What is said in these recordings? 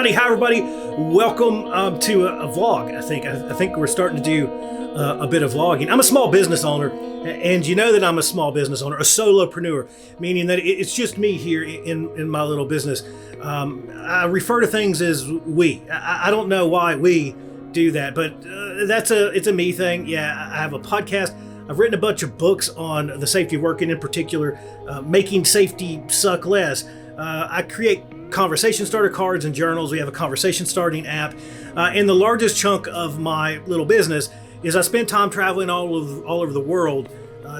Howdy, hi everybody. Welcome to a vlog. I think we're starting to do a bit of vlogging. I'm a small business owner, and you know that I'm a small business owner, a solopreneur, meaning that it's just me here in my little business. I refer to things as we. I don't know why we do that, but it's a me thing. Yeah, I have a podcast. I've written a bunch of books on the safety of working, in particular, making safety suck less. I create conversation starter cards and journals. We have a conversation starting app. And the largest chunk of my little business is I spend time traveling all over the world,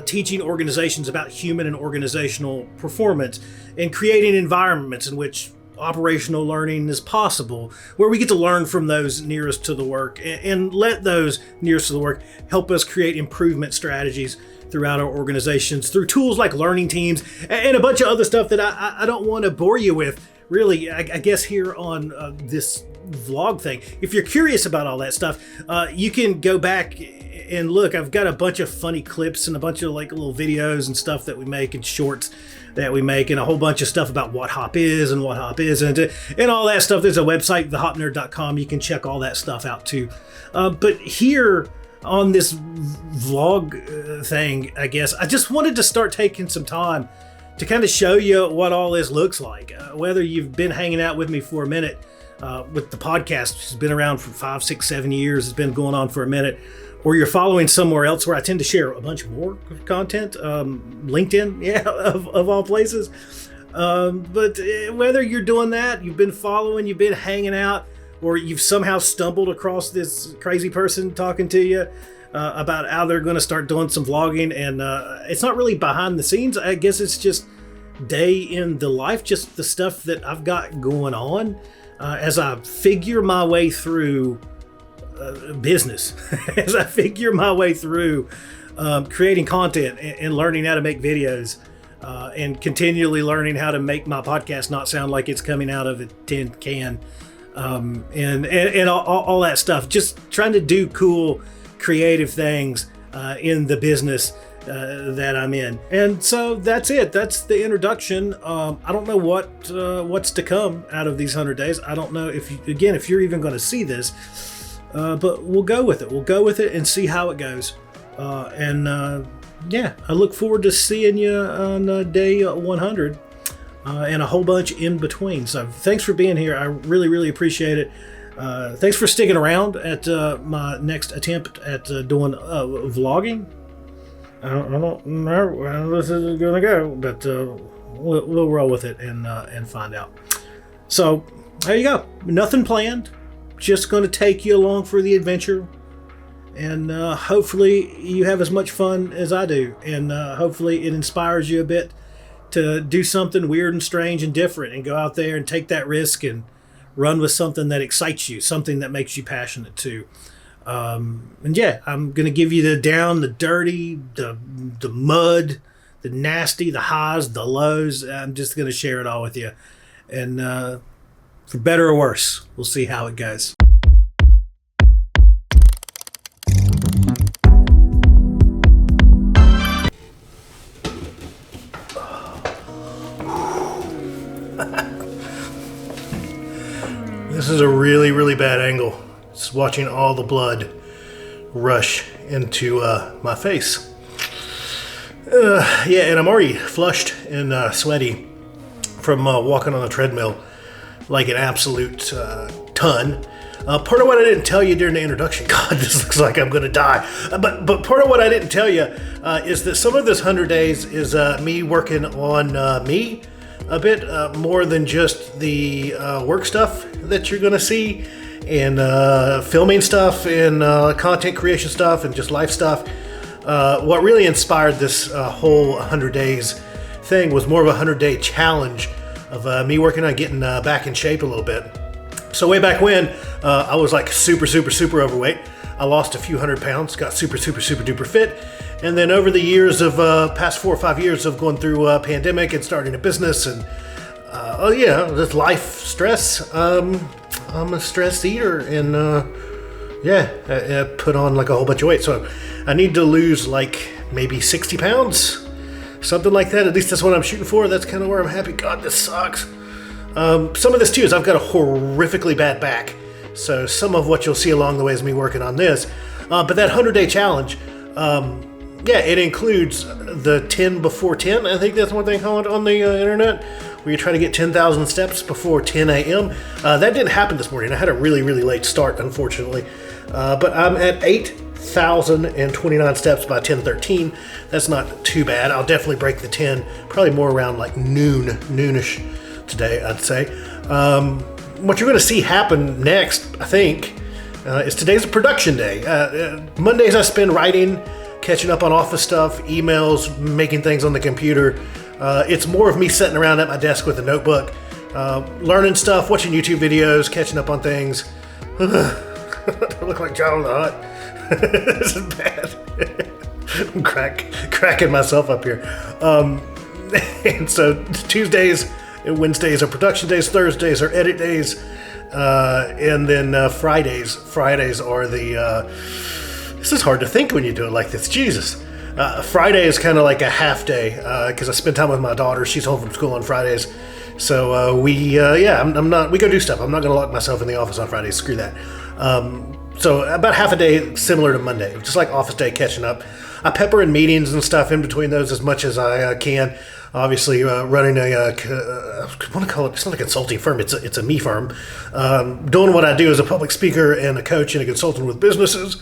teaching organizations about human and organizational performance and creating environments in which operational learning is possible, where we get to learn from those nearest to the work and let those nearest to the work help us create improvement strategies throughout our organizations through tools like learning teams and a bunch of other stuff that I don't want to bore you with, really, I guess, here on this vlog thing. If you're curious about all that stuff, you can go back and look. I've got a bunch of funny clips and a bunch of like little videos and stuff that we make and shorts that we make and a whole bunch of stuff about what hop is and what hop isn't and all that stuff. There's a website, thehopnerd.com. You can check all that stuff out too. But here on this vlog thing, I guess, I just wanted to start taking some time to kind of show you what all this looks like. Whether you've been hanging out with me for a minute with the podcast, which has been around for 5, 6, 7 years, it's been going on for a minute, or you're following somewhere else where I tend to share a bunch more content, LinkedIn, yeah, of all places. But whether you're doing that, you've been following, you've been hanging out, or you've somehow stumbled across this crazy person talking to you about how they're going to start doing some vlogging, and it's not really behind the scenes. I guess it's just day in the life, just the stuff that I've got going on as I figure my way through business, as I figure my way through creating content and learning how to make videos and continually learning how to make my podcast not sound like it's coming out of a tin can and all that stuff. Just trying to do cool, creative things in the business that I'm in. And so that's it. That's the introduction. I don't know what's to come out of these 100 days. I don't know if you're even going to see this. But we'll go with it. We'll go with it and see how it goes. Yeah, I look forward to seeing you on day 100 and a whole bunch in between. So thanks for being here. I really, really appreciate it. Thanks for sticking around at my next attempt at doing vlogging. I don't know where this is going to go, but we'll roll with it and find out. So there you go. Nothing planned. Just going to take you along for the adventure, and hopefully you have as much fun as I do, and hopefully it inspires you a bit to do something weird and strange and different and go out there and take that risk and run with something that excites you, something that makes you passionate too. And yeah, I'm going to give you the down, the dirty, the mud, the nasty, the highs, the lows. I'm just going to share it all with you, and for better or worse, we'll see how it goes. This is a really, really bad angle. Just watching all the blood rush into my face. Yeah, and I'm already flushed and sweaty from walking on a treadmill like an absolute ton. Part of what I didn't tell you during the introduction, God, this looks like I'm going to die. But part of what I didn't tell you is that some of this 100 days is me working on me a bit more than just the work stuff that you're going to see, and filming stuff and content creation stuff and just life stuff. What really inspired this whole 100 days thing was more of a 100-day challenge of me working on getting back in shape a little bit. So way back when, I was like super overweight. I lost a few hundred pounds, got super duper fit. And then over the years of past 4 or 5 years of going through a pandemic and starting a business and this life stress, I'm a stress eater, and I put on like a whole bunch of weight. So I need to lose like maybe 60 pounds, something like that. At least that's what I'm shooting for. That's kind of where I'm happy. God, this sucks. Some of this too is I've got a horrifically bad back. So some of what you'll see along the way is me working on this. But that 100-day challenge, it includes the 10 before 10. I think that's what they call it on the internet, where you try to get 10,000 steps before 10 a.m. That didn't happen this morning. I had a really, really late start, unfortunately. But I'm at 8,029 steps by 10:13. That's not too bad. I'll definitely break the 10, probably more around like noonish today, I'd say. What you're going to see happen next, I think, is today's a production day. Mondays I spend writing, catching up on office stuff, emails, making things on the computer. It's more of me sitting around at my desk with a notebook, learning stuff, watching YouTube videos, catching up on things. I look like John the Hutt. This is bad. I'm cracking myself up here. And so Tuesdays and Wednesdays are production days, Thursdays are edit days, and then Fridays are the... this is hard to think when you do it like this. Jesus. Friday is kind of like a half day because I spend time with my daughter. She's home from school on Fridays. So we go do stuff. I'm not going to lock myself in the office on Fridays. Screw that. So about half a day similar to Monday, just like office day, catching up. I pepper in meetings and stuff in between those as much as I can. Obviously, running I want to call it, it's not a consulting firm, it's a me firm. Doing what I do as a public speaker and a coach and a consultant with businesses.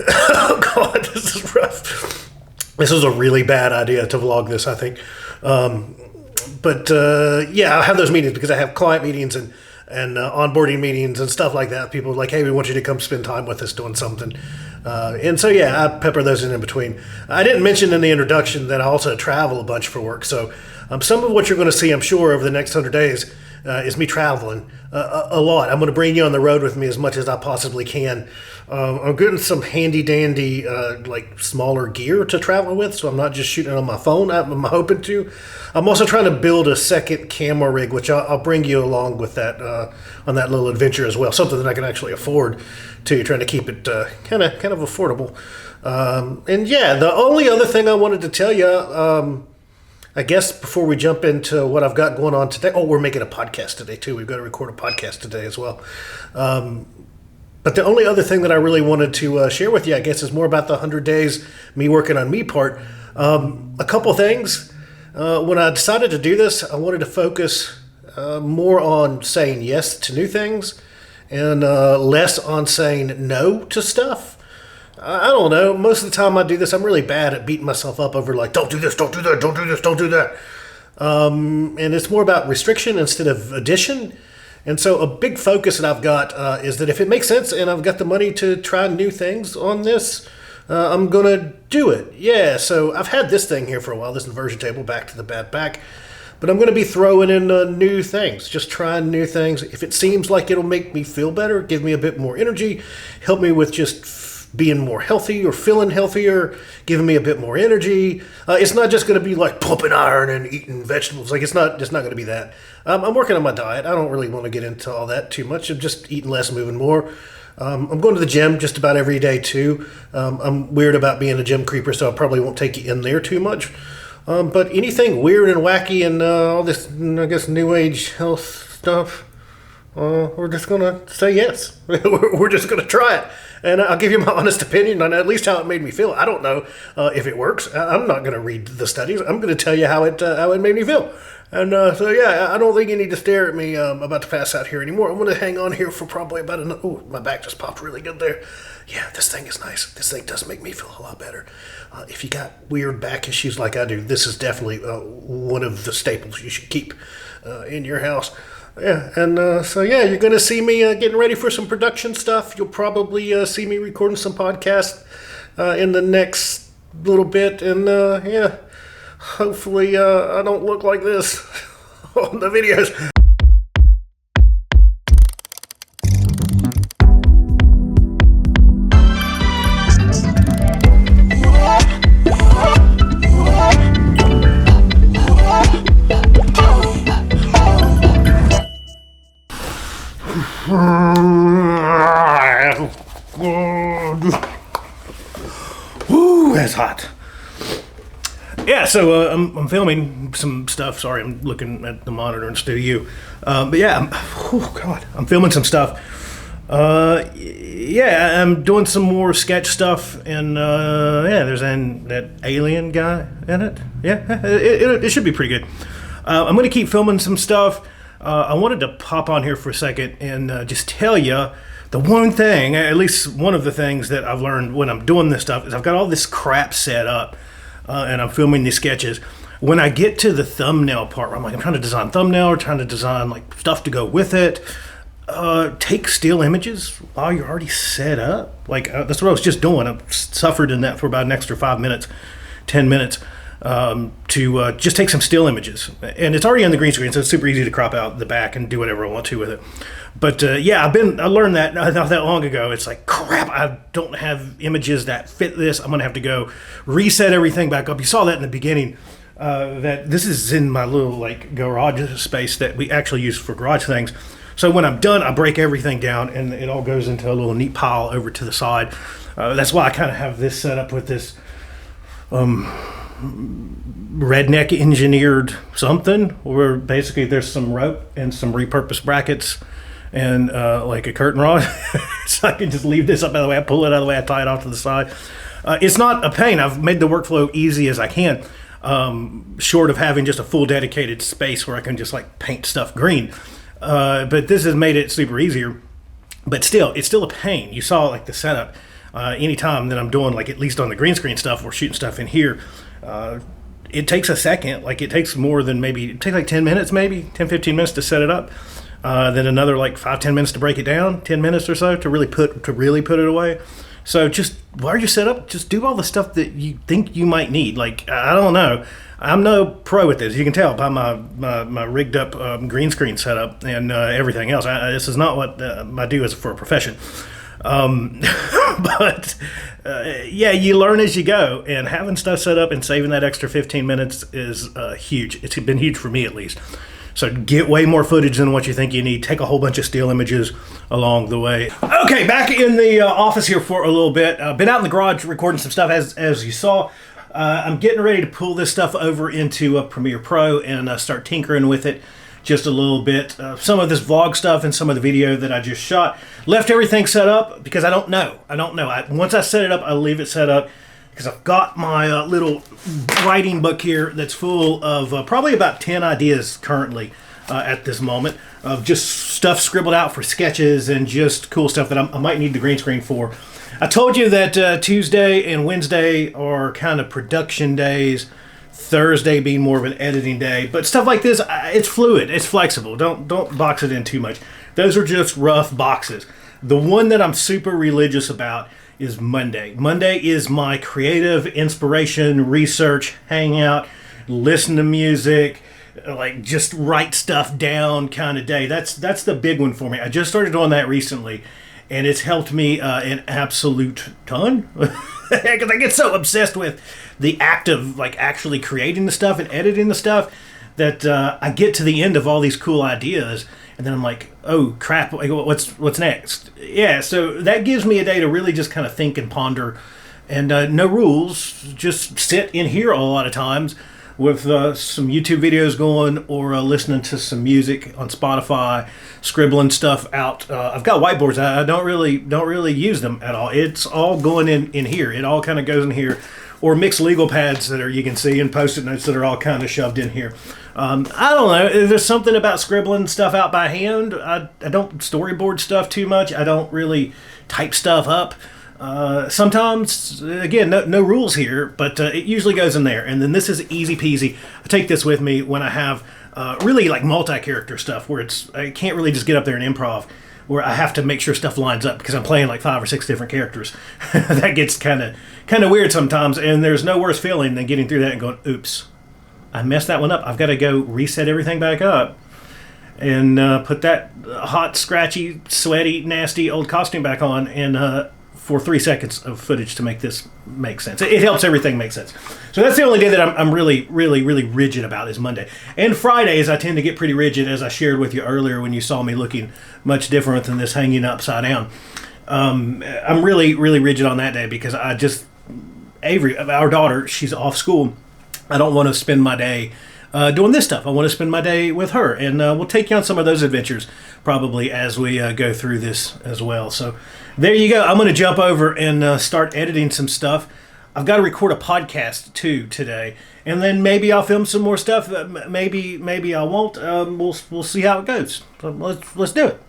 Oh God, this is rough. This is a really bad idea to vlog this, I think. But I have those meetings because I have client meetings and onboarding meetings and stuff like that. People are like, hey, we want you to come spend time with us doing something. I pepper those in between. I didn't mention in the introduction that I also travel a bunch for work. So some of what you're going to see, I'm sure, over the next 100 days is me traveling a lot. I'm going to bring you on the road with me as much as I possibly can. I'm getting some handy dandy, smaller gear to travel with, so I'm not just shooting it on my phone. I'm hoping to. I'm also trying to build a second camera rig, which I'll bring you along with that on that little adventure as well. Something that I can actually afford to, trying to keep it kind of affordable. The only other thing I wanted to tell you, I guess before we jump into what I've got going on today. Oh, we're making a podcast today too. We've got to record a podcast today as well. But the only other thing that I really wanted to share with you, I guess, is more about the 100 days, me working on me part. A couple things. When I decided to do this, I wanted to focus more on saying yes to new things and less on saying no to stuff. I don't know. Most of the time I do this, I'm really bad at beating myself up over like, don't do this, don't do that, don't do this, don't do that. And it's more about restriction instead of addition. And so a big focus that I've got is that if it makes sense and I've got the money to try new things on this, I'm going to do it. Yeah, so I've had this thing here for a while, this inversion table, back to the bad back. But I'm going to be throwing in new things, just trying new things. If it seems like it'll make me feel better, give me a bit more energy, help me with just being more healthy or feeling healthier, giving me a bit more energy. It's not just going to be like pumping iron and eating vegetables. Like it's not going to be that. I'm working on my diet. I don't really want to get into all that too much. I'm just eating less, moving more. I'm going to the gym just about every day too. I'm weird about being a gym creeper, so I probably won't take you in there too much. But anything weird and wacky and all this, I guess, new age health stuff, we're just going to say yes. We're just going to try it. And I'll give you my honest opinion on at least how it made me feel. I don't know if it works. I'm not going to read the studies. I'm going to tell you how it made me feel. And I don't think you need to stare at me. I'm about to pass out here anymore. I'm going to hang on here for probably about another... Oh, my back just popped really good there. Yeah, this thing is nice. This thing does make me feel a lot better. If you got weird back issues like I do, this is definitely one of the staples you should keep in your house. Yeah, and you're going to see me getting ready for some production stuff. You'll probably see me recording some podcasts in the next little bit. And hopefully I don't look like this on the videos. Woo, that's hot. Yeah, so I'm filming some stuff. Sorry, I'm looking at the monitor and still you. But yeah, I'm filming some stuff. Yeah, I'm doing some more sketch stuff, and yeah, there's that alien guy in it. Yeah, it should be pretty good. I'm going to keep filming some stuff. I wanted to pop on here for a second and just tell you the one thing, at least one of the things that I've learned when I'm doing this stuff, is I've got all this crap set up, and I'm filming these sketches. When I get to the thumbnail part, where I'm trying to design thumbnail or trying to design like stuff to go with it, take still images while you're already set up. Like that's what I was just doing. I suffered in that for about an extra 5 minutes, 10 minutes. To just take some still images, and it's already on the green screen, so it's super easy to crop out the back and do whatever I want to with it. But yeah, I learned that not that long ago. It's like, crap, I don't have images that fit this. I'm gonna have to go reset everything back up. You saw that in the beginning. That this is in my little like garage space that we actually use for garage things. So when I'm done, I break everything down, and it all goes into a little neat pile over to the side. That's why I kind of have this set up with this redneck engineered something where basically there's some rope and some repurposed brackets and like a curtain rod. So I can just leave this up out of the way. I pull it out of the way, I tie it off to the side. It's not a pain. I've made the workflow easy as I can, short of having just a full dedicated space where I can just like paint stuff green. But this has made it super easier. But still, it's still a pain. You saw like the setup. Anytime that I'm doing like at least on the green screen stuff or shooting stuff in here, it takes a second. Like it takes more than it takes like 10 minutes, maybe 10-15 minutes to set it up. Then another like 5-10 minutes to break it down, 10 minutes or so to really put it away. So just while you're set up, just do all the stuff that you think you might need. Like I don't know, I'm no pro at this. You can tell by my rigged up green screen setup and everything else. This is not what I do as for a profession. But yeah, you learn as you go, and having stuff set up and saving that extra 15 minutes is huge. It's been huge for me at least. So get way more footage than what you think you need. Take a whole bunch of still images along the way. Okay, back in the office here for a little bit. Been out in the garage recording some stuff as you saw. I'm getting ready to pull this stuff over into Premiere Pro and start tinkering with it just a little bit. Some of this vlog stuff and some of the video that I just shot. Left everything set up because I don't know. Once I set it up, I'll leave it set up because I've got my little writing book here that's full of probably about 10 ideas currently at this moment of just stuff scribbled out for sketches and just cool stuff that I might need the green screen for. I told you that Tuesday and Wednesday are kind of production days. Thursday being more of an editing day, but stuff like this, it's fluid, it's flexible. Don't box it in too much. Those are just rough boxes. The one that I'm super religious about is Monday. Monday is my creative inspiration, research, hangout, listen to music, like just write stuff down kind of day. That's the big one for me. I just started doing that recently, and it's helped me an absolute ton. Because I get so obsessed with the act of like actually creating the stuff and editing the stuff that I get to the end of all these cool ideas, and then I'm like, oh crap, what's next? Yeah, so that gives me a day to really just kind of think and ponder, and no rules, just sit in here a lot of times with some YouTube videos going or listening to some music on Spotify, scribbling stuff out. I've got whiteboards. I don't really use them at all. It's all going in here. It all kind of goes in here, or mixed legal pads that you can see, and post-it notes that are all kind of shoved in here. I don't know. There's something about scribbling stuff out by hand. I don't storyboard stuff too much. I don't really type stuff up. Sometimes, again, no rules here, but it usually goes in there. And then this is easy peasy. I take this with me when I have really like multi-character stuff where I can't really just get up there and improv, where I have to make sure stuff lines up because I'm playing like 5 or 6 different characters. That gets kind of weird sometimes, and there's no worse feeling than getting through that and going, oops, I messed that one up. I've got to go reset everything back up and put that hot, scratchy, sweaty, nasty old costume back on, and for 3 seconds of footage to make this make sense. It helps everything make sense. So that's the only day that I'm really rigid about is Monday. And Fridays I tend to get pretty rigid, as I shared with you earlier when you saw me looking much different than this hanging upside down. I'm really rigid on that day because Avery, our daughter, she's off school I don't want to spend my day doing this stuff. I want to spend my day with her, and we'll take you on some of those adventures probably as we go through this as well. So there you go. I'm going to jump over and start editing some stuff. I've got to record a podcast too today, and then maybe I'll film some more stuff. Maybe I won't. We'll see how it goes. So let's do it.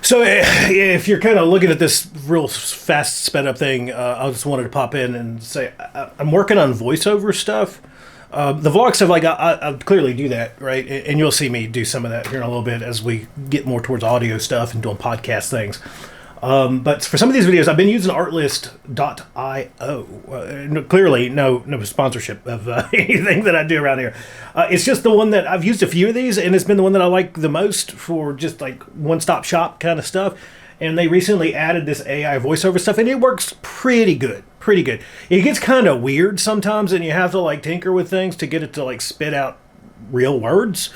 So if you're kind of looking at this real fast sped up thing, I just wanted to pop in and say I'm working on voiceover stuff. The vlog stuff, like I clearly do that, right? And you'll see me do some of that here in a little bit as we get more towards audio stuff and doing podcast things. But for some of these videos, I've been using artlist.io. Clearly, no sponsorship of anything that I do around here. It's just the one that I've used a few of these, and it's been the one that I like the most for just like one-stop shop kind of stuff. And they recently added this AI voiceover stuff, and it works pretty good. Pretty good. It gets kind of weird sometimes, and you have to like tinker with things to get it to like spit out real words.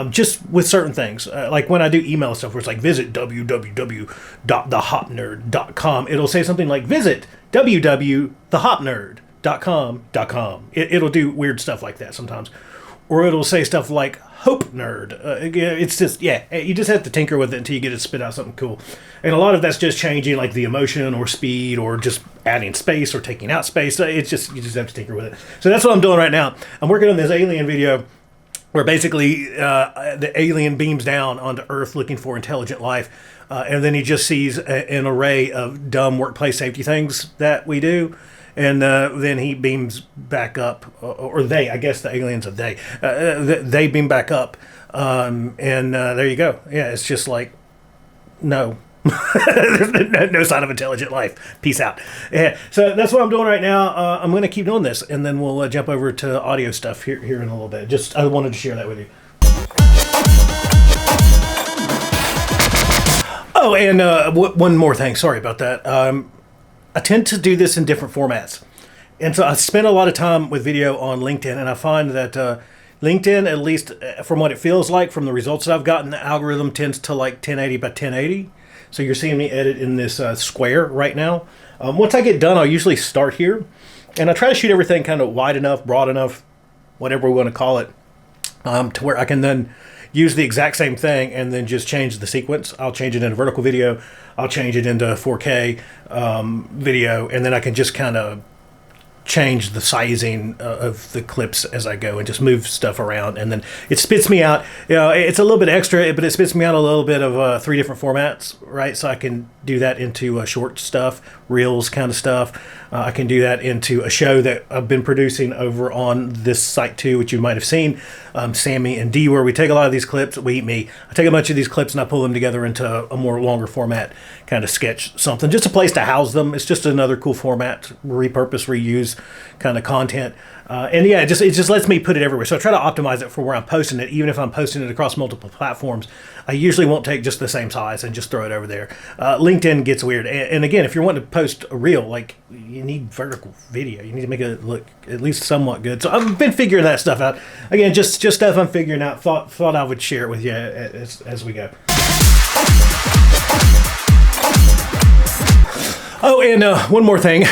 Just with certain things, like when I do email stuff where it's like visit www.thehopnerd.com, it'll say something like visit www.thehopnerd.com. It'll do weird stuff like that sometimes, or it'll say stuff like hope nerd. It's just, you just have to tinker with it until you get it to spit out something cool. And a lot of that's just changing like the emotion or speed or just adding space or taking out space. It's just, you just have to tinker with it. So that's what I'm doing right now. I'm working on this alien video where basically the alien beams down onto Earth looking for intelligent life, and then he just sees an array of dumb workplace safety things that we do, and then he beams back up, or they, I guess the aliens are they beam back up, and there you go. Yeah, it's just like, no. No sign of intelligent life. Peace out. Yeah, so that's what I'm doing right now. I'm going to keep doing this, and then we'll jump over to audio stuff here in a little bit. Just I wanted to share that with you. Oh, and one more thing. Sorry about that. I tend to do this in different formats, and so I spend a lot of time with video on LinkedIn, and I find that LinkedIn, at least from what it feels like, from the results that I've gotten, the algorithm tends to like 1080 by 1080. So you're seeing me edit in this square right now. Once I get done, I'll usually start here. And I try to shoot everything kind of wide enough, broad enough, whatever we want to call it, to where I can then use the exact same thing and then just change the sequence. I'll change it into vertical video. I'll change it into 4K video. And then I can just kind of change the sizing of the clips as I go and just move stuff around, and then it spits me out. It's a little bit extra, but it spits me out a little bit of 3 different formats, right? So I can do that into short stuff, reels kind of stuff. I can do that into a show that I've been producing over on this site too, which you might have seen, Sammy and D, where we take a lot of these clips. I take a bunch of these clips and I pull them together into a more longer format, kind of sketch something, just a place to house them. It's just another cool format, repurpose, reuse kind of content. And yeah, it just lets me put it everywhere. So I try to optimize it for where I'm posting it. Even if I'm posting it across multiple platforms, I usually won't take just the same size and just throw it over there. LinkedIn gets weird. And again, if you're wanting to post a reel, like you need vertical video. You need to make it look at least somewhat good. So I've been figuring that stuff out. Again, just stuff I'm figuring out. Thought I would share it with you as we go. Oh, and one more thing.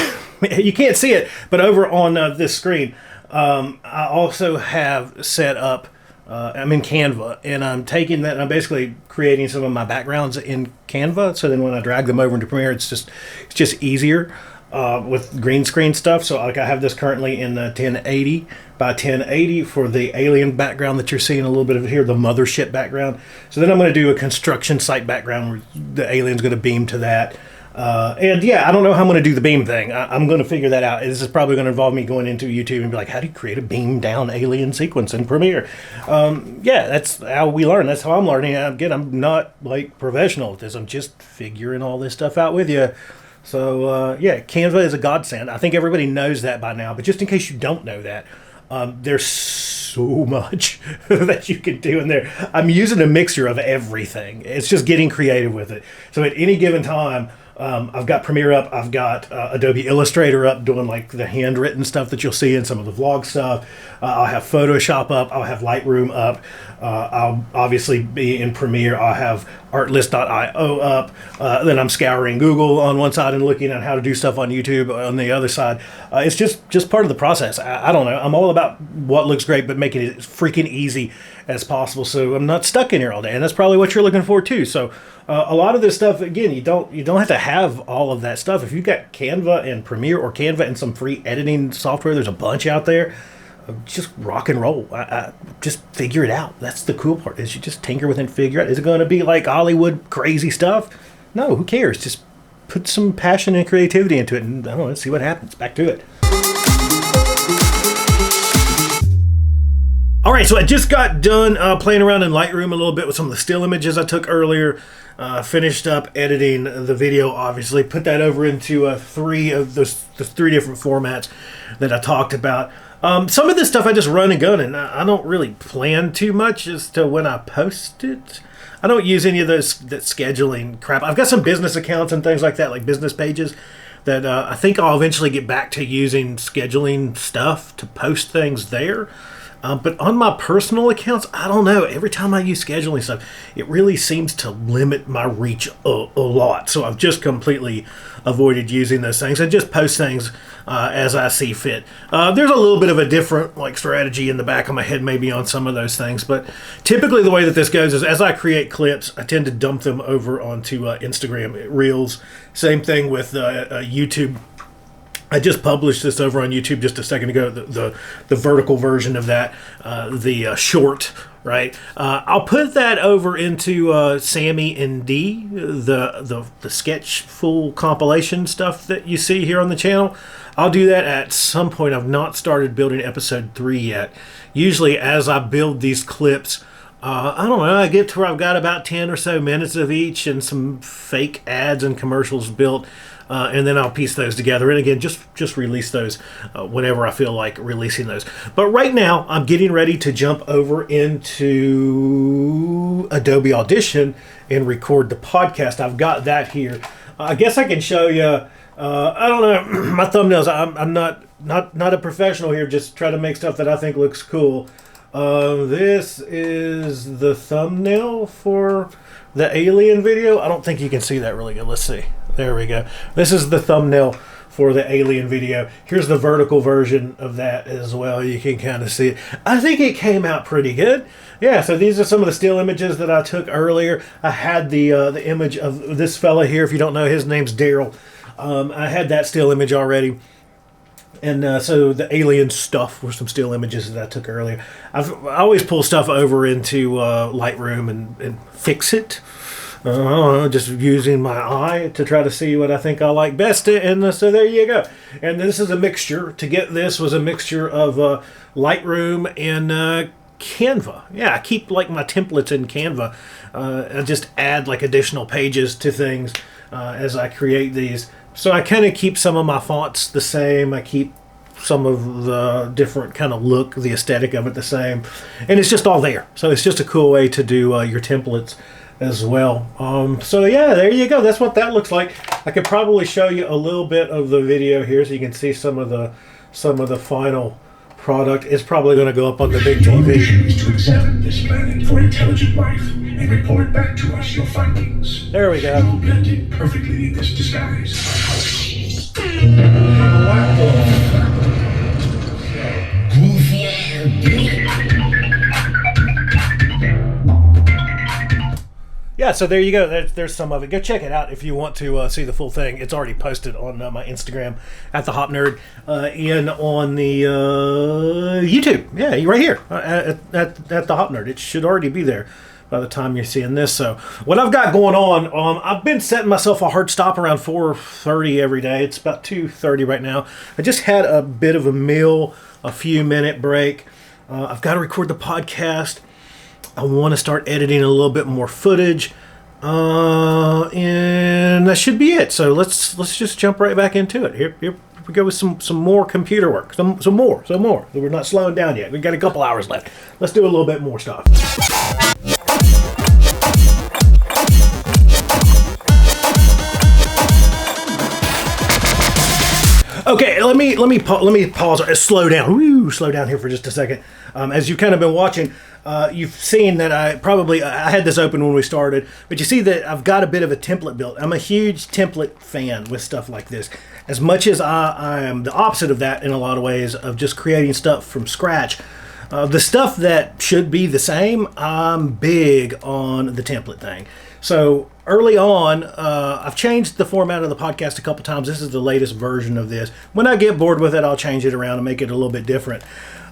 You can't see it, but over on this screen, I also have set up, I'm in Canva, and I'm taking that and I'm basically creating some of my backgrounds in Canva. So then when I drag them over into Premiere, it's just easier with green screen stuff. So like I have this currently in 1080 by 1080 for the alien background that you're seeing a little bit of here, the mothership background. So then I'm going to do a construction site background where the alien's going to beam to that. And yeah, I don't know how I'm going to do the beam thing. I'm going to figure that out. This is probably going to involve me going into YouTube and be like, how do you create a beam down alien sequence in Premiere? Yeah, that's how we learn. That's how I'm learning. Again, I'm not like professional at this. I'm just figuring all this stuff out with you. So yeah, Canva is a godsend. I think everybody knows that by now, but just in case you don't know that, there's so much that you can do in there. I'm using a mixture of everything. It's just getting creative with it. So at any given time, I've got Premiere up. I've got Adobe Illustrator up, doing like the handwritten stuff that you'll see in some of the vlog stuff. I'll have Photoshop up. I'll have Lightroom up. I'll obviously be in Premiere. I'll have Artlist.io up. Then I'm scouring Google on one side and looking at how to do stuff on YouTube on the other side. It's just part of the process. I don't know. I'm all about what looks great, but making it as freaking easy as possible, so I'm not stuck in here all day. And that's probably what you're looking for too. So a lot of this stuff, again, you don't have to have all of that stuff. If you've got Canva and Premiere, or Canva and some free editing software, there's a bunch out there. Just rock and roll. Just figure it out. That's the cool part, is you just tinker with it and figure out. Is it going to be like Hollywood crazy stuff? No, who cares? Just put some passion and creativity into it, and I don't know, let's see what happens. Back to it. All right, so I just got done playing around in Lightroom a little bit with some of the still images I took earlier. Finished up editing the video, obviously. Put that over into the three different formats that I talked about. Some of this stuff I just run and gun, and I don't really plan too much as to when I post it. I don't use any of that scheduling crap. I've got some business accounts and things like that, like business pages, that I think I'll eventually get back to using scheduling stuff to post things there. But on my personal accounts, I don't know. Every time I use scheduling stuff, it really seems to limit my reach a lot. So I've just completely avoided using those things and just post things as I see fit. There's a little bit of a different strategy in the back of my head maybe on some of those things. But typically the way that this goes is, as I create clips, I tend to dump them over onto Instagram Reels. Same thing with YouTube. I just published this over on YouTube just a second ago, the vertical version of that, the short, right? I'll put that over into Sammy and D, the sketch full compilation stuff that you see here on the channel. I'll do that at some point. I've not started building episode 3 yet. Usually as I build these clips, I don't know, I get to where I've got about 10 or so minutes of each and some fake ads and commercials built. And then I'll piece those together, and again, just release those whenever I feel like releasing those. But right now, I'm getting ready to jump over into Adobe Audition and record the podcast. I've got that here. I guess I can show you. I don't know, my thumbnails. I'm not a professional here. Just try to make stuff that I think looks cool. This is the thumbnail for the alien video. I don't think you can see that really good. Let's see. There we go. This is the thumbnail for the alien video. Here's the vertical version of that as well. You can kind of see it. I think it came out pretty good. Yeah, so these are some of the still images that I took earlier. I had the image of this fella here. If you don't know, his name's Daryl. I had that still image already. And so the alien stuff were some still images that I took earlier. I always pull stuff over into Lightroom and fix it. Just using my eye to try to see what I think I like best. And so there you go. And this is a mixture. To get this was a mixture of Lightroom and Canva. Yeah, I keep like my templates in Canva. I just add like additional pages to things as I create these. So I kind of keep some of my fonts the same. I keep some of the different kind of look, the aesthetic of it the same. And it's just all there. So it's just a cool way to do your templates as well. So yeah, there you go. That's what that looks like. I could probably show you a little bit of the video here so you can see some of the final product. It's probably going to go up on the big TV. Your mission is to examine this planet for intelligent life and report back to us your findings. There we go. You'll blend in perfectly in this disguise. Yeah, so there you go. There's some of it. Go check it out if you want to see the full thing. It's already posted on my Instagram at the Hop Nerd and on the YouTube. Yeah, right here at the Hop Nerd. It should already be there by the time you're seeing this. So what I've got going on, I've been setting myself a hard stop around 4:30 every day. It's about 2:30 right now. I just had a bit of a meal, a few minute break. I've got to record the podcast. I want to start editing a little bit more footage, and that should be it. So let's just jump right back into it. Here we go with some more computer work, some more. We're not slowing down yet. We got a couple hours left. Let's do a little bit more stuff. let me pause. Slow down. Slow down here for just a second. As you've kind of been watching, you've seen that I had this open when we started, but you see that I've got a bit of a template built. I'm a huge template fan with stuff like this. As much as I am the opposite of that in a lot of ways, of just creating stuff from scratch. The stuff that should be the same, I'm big on the template thing. So early on, I've changed the format of the podcast a couple times. This is the latest version of this. When I get bored with it, I'll change it around and make it a little bit different.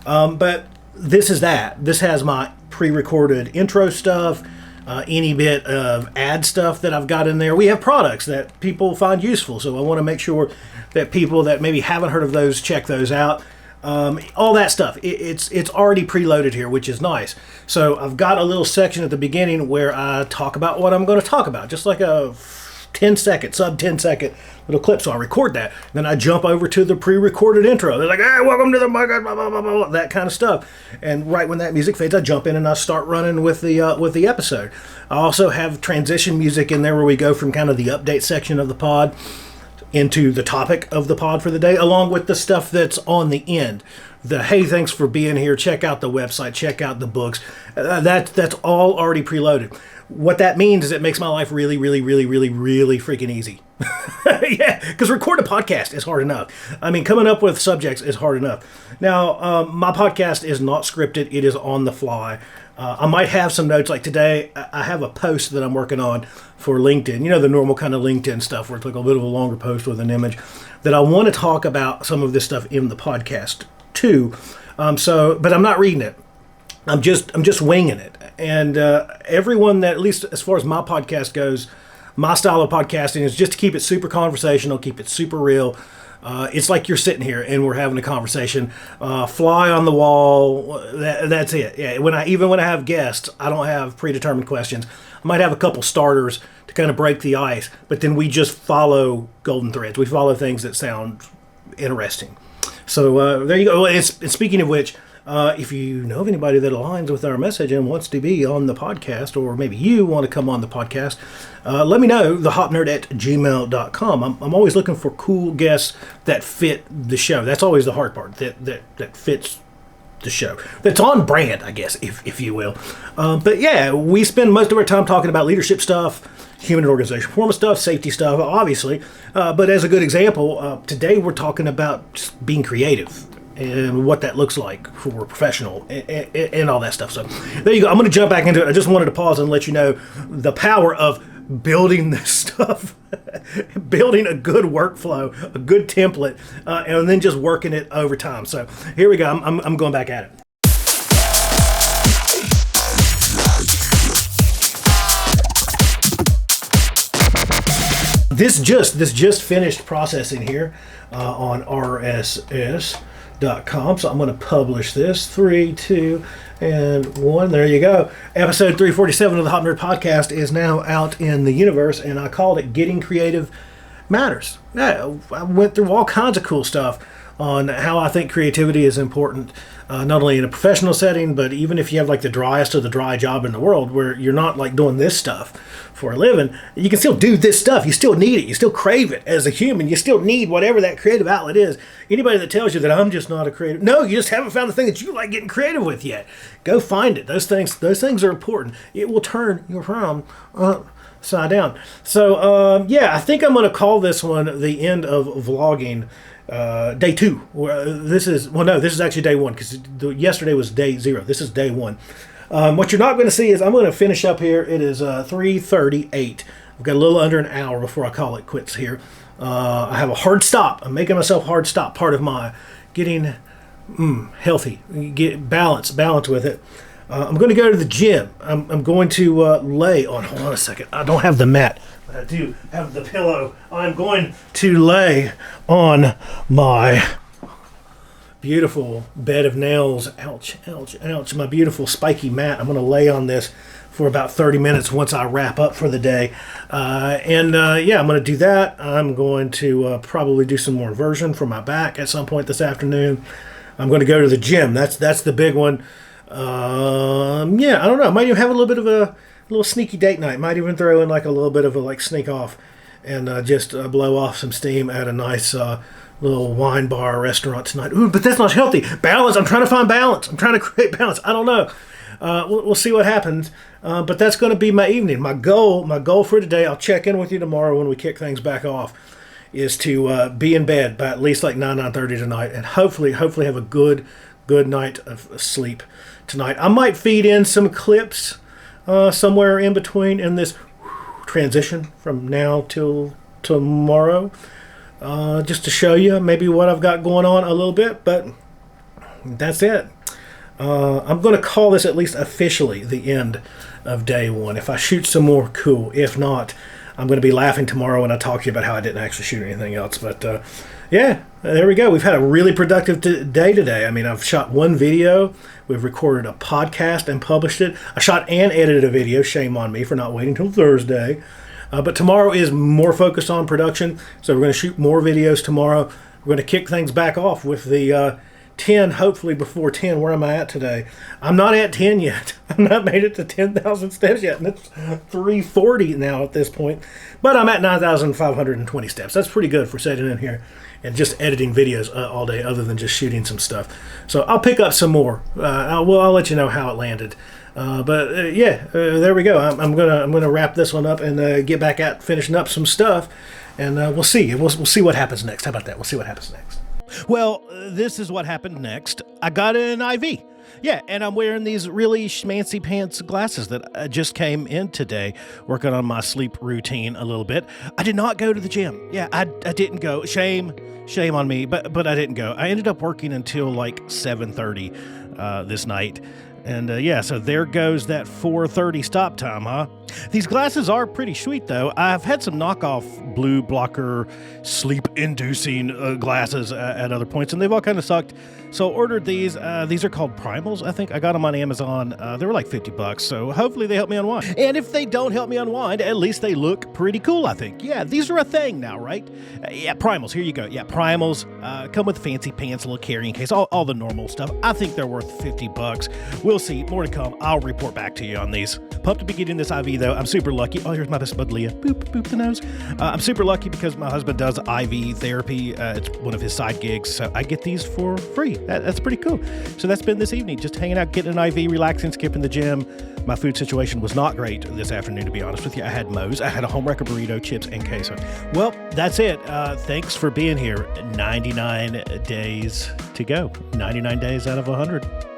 But this is that. This has my pre-recorded intro stuff, any bit of ad stuff that I've got in there. We have products that people find useful, so I want to make sure that people that maybe haven't heard of those check those out. All that stuff, it's already preloaded here, which is nice. So I've got a little section at the beginning where I talk about what I'm going to talk about, just like a 10-second, sub 10-second little clip. So I record that, then I jump over to the pre-recorded intro. They're like, "Hey, welcome to the podcast," blah, blah, blah, blah, that kind of stuff. And right when that music fades, I jump in and I start running with the episode. I also have transition music in there where we go from kind of the update section of the pod into the topic of the pod for the day, along with the stuff that's on the end. The, "Hey, thanks for being here. Check out the website. Check out the books." That's all already preloaded. What that means is it makes my life really, really, really, really, really freaking easy. Yeah, because record a podcast is hard enough. I mean, coming up with subjects is hard enough. Now, my podcast is not scripted. It is on the fly. I might have some notes. Like today, I have a post that I'm working on for LinkedIn. You know, the normal kind of LinkedIn stuff where it's like a bit of a longer post with an image that I want to talk about some of this stuff in the podcast too. But I'm not reading it. I'm just winging it. And everyone that, at least as far as my podcast goes, my style of podcasting is just to keep it super conversational, keep it super real. It's like you're sitting here and we're having a conversation. Fly on the wall. That's it. Yeah. When I have guests, I don't have predetermined questions. I might have a couple starters to kind of break the ice, but then we just follow golden threads. We follow things that sound interesting. So there you go. And speaking of which, if you know of anybody that aligns with our message and wants to be on the podcast, or maybe you want to come on the podcast, let me know, thehopnerd@gmail.com. I'm always looking for cool guests that fit the show. That's always the hard part, that fits the show. That's on brand, I guess, if you will. But yeah, we spend most of our time talking about leadership stuff, human and organizational performance stuff, safety stuff, obviously. But as a good example, today we're talking about just being creative and what that looks like for a professional and all that stuff. So there you go. I'm going to jump back into it. I just wanted to pause and let you know the power of building this stuff, building a good workflow, a good template, and then just working it over time. So here we go. I'm going back at it. This just finished processing here on RSS.com. So I'm going to publish this. 3, 2, and 1. There you go. Episode 347 of the Hop Nerd Podcast is now out in the universe, and I called it Getting Creative Matters. Yeah, I went through all kinds of cool stuff on how I think creativity is important, not only in a professional setting, but even if you have like the driest of the dry job in the world, where you're not like doing this stuff for a living, you can still do this stuff. You still need it. You still crave it as a human. You still need whatever that creative outlet is. Anybody that tells you that I'm just not a creative, no, you just haven't found the thing that you like getting creative with yet. Go find it. Those things are important. It will turn your problem upside down. So yeah, I think I'm going to call this one the end of vlogging. Day 2. This is actually day 1, because yesterday was day 0. This is day 1. What you're not going to see is I'm going to finish up here. It is 3:38. I've got a little under an hour before I call it quits here. I have a hard stop. I'm making myself a hard stop. Part of my getting healthy, get balance with it. I'm going to go to the gym. I'm going to lay on. Hold on a second. I don't have the mat. I do have the pillow. I'm going to lay on my beautiful bed of nails. Ouch, ouch, ouch. My beautiful spiky mat. I'm going to lay on this for about 30 minutes once I wrap up for the day. Yeah, I'm going to do that. I'm going to probably do some more inversion for my back at some point this afternoon. I'm going to go to the gym. That's the big one. Yeah, I don't know. I might even have a little bit of a little sneaky date night. Might even throw in like a little bit of a sneak off and just blow off some steam at a nice little wine bar restaurant tonight. Ooh, but that's not healthy. Balance. I'm trying to find balance. I'm trying to create balance. I don't know. We'll see what happens. But that's going to be my evening. My goal for today, I'll check in with you tomorrow when we kick things back off, is to be in bed by at least like 9:30 tonight, and hopefully have a good night of sleep tonight. I might feed in some clips somewhere in between in this transition from now till tomorrow, just to show you maybe what I've got going on a little bit, but that's it. I'm going to call this at least officially the end of day one. If I shoot some more, cool. If not, I'm going to be laughing tomorrow when I talk to you about how I didn't actually shoot anything else. But yeah, there we go. We've had a really productive day today. I mean, I've shot one video. We've recorded a podcast and published it. I shot and edited a video. Shame on me for not waiting till Thursday. But tomorrow is more focused on production. So we're going to shoot more videos tomorrow. We're going to kick things back off with the 10, hopefully before 10. Where am I at today? I'm not at 10 yet. I've not made it to 10,000 steps yet, and it's 340 now at this point. But I'm at 9,520 steps. That's pretty good for sitting in here and just editing videos all day, other than just shooting some stuff. So I'll pick up some more. I'll let you know how it landed. There we go. I'm gonna wrap this one up and get back at finishing up some stuff, and we'll see. We'll see what happens next. How about that? We'll see what happens next. Well, this is what happened next. I got an IV. Yeah, and I'm wearing these really schmancy pants glasses that just came in today, working on my sleep routine a little bit. I did not go to the gym. Yeah, I didn't go. Shame on me, but I didn't go. I ended up working until like 7:30 this night. And so there goes that 4:30 stop time, huh? These glasses are pretty sweet, though. I've had some knockoff blue blocker, sleep-inducing glasses at other points, and they've all kind of sucked. So I ordered these. These are called Primals, I think. I got them on Amazon. They were like $50, so hopefully they help me unwind. And if they don't help me unwind, at least they look pretty cool, I think. Yeah, these are a thing now, right? Primals. Here you go. Yeah, Primals. Come with fancy pants, a little carrying case, all the normal stuff. I think they're worth $50. We'll see. More to come. I'll report back to you on these. Pumped to be getting this IV, though. I'm super lucky. Oh, here's my best bud, Leah. Boop, boop the nose. I'm super lucky because my husband does IV therapy. It's one of his side gigs, so I get these for free. That's pretty cool. So that's been this evening, just hanging out, getting an IV, relaxing, skipping the gym. My food situation was not great this afternoon, to be honest with you. I had Moe's. I had a homewrecker burrito, chips, and queso. Well, that's it. Thanks for being here. 99 days to go. 99 days out of 100.